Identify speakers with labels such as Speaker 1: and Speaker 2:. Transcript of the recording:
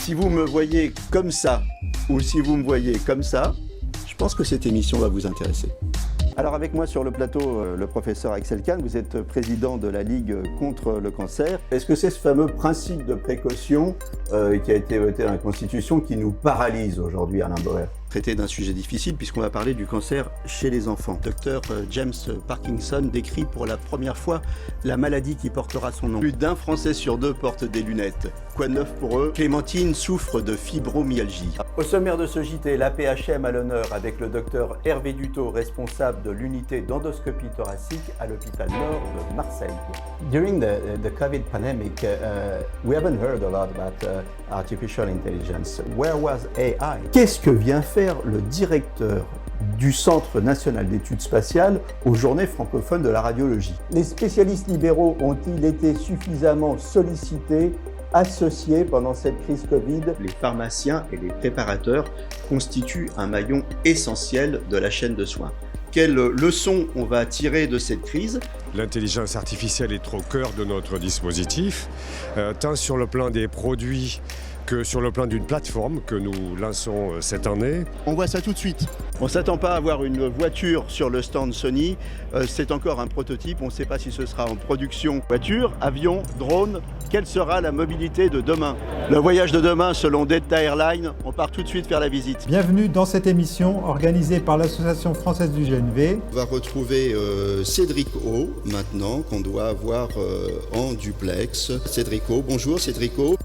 Speaker 1: Si vous me voyez comme ça, ou si vous me voyez comme ça, je pense que cette émission va vous intéresser. Alors avec moi sur le plateau, le professeur Axel Kahn, vous êtes président de la Ligue contre le cancer. Est-ce que c'est ce fameux principe de précaution qui a été voté dans la Constitution qui nous paralyse aujourd'hui, Alain Bauer? Traiter d'un sujet difficile puisqu'on va parler du cancer chez les enfants. Dr James Parkinson décrit pour la première fois la maladie qui portera son nom. Plus d'un Français sur deux porte des lunettes. Quoi de neuf pour eux? Clémentine souffre de fibromyalgie. Au sommaire de ce JT, l'AP-HM à l'honneur avec le docteur Hervé Dutot, responsable de l'unité d'endoscopie thoracique à l'hôpital Nord de Marseille. During the COVID pandemic, we haven't heard a lot about artificial intelligence. Where was AI? Qu'est-ce que vient faire le directeur du Centre national d'études spatiales aux Journées francophones de la radiologie? Les spécialistes libéraux ont-ils été suffisamment sollicités, associés pendant cette crise Covid? Les pharmaciens et les préparateurs constituent un maillon essentiel de la chaîne de soins. Quelles leçons on va tirer de cette crise?
Speaker 2: L'intelligence artificielle est au cœur de notre dispositif, tant sur le plan des produits que sur le plan d'une plateforme que nous lançons cette année.
Speaker 3: On voit ça tout de suite.
Speaker 1: On ne s'attend pas à voir une voiture sur le stand Sony. C'est encore un prototype. On ne sait pas si ce sera en production. Voiture, avion, drone, quelle sera la mobilité de demain? Le voyage de demain, selon Delta Airlines, on part tout de suite faire la visite.
Speaker 4: Bienvenue dans cette émission organisée par l'Association française du GNV.
Speaker 3: On va retrouver Cédric O maintenant, qu'on doit avoir en duplex. Cédric O, bonjour Cédric O.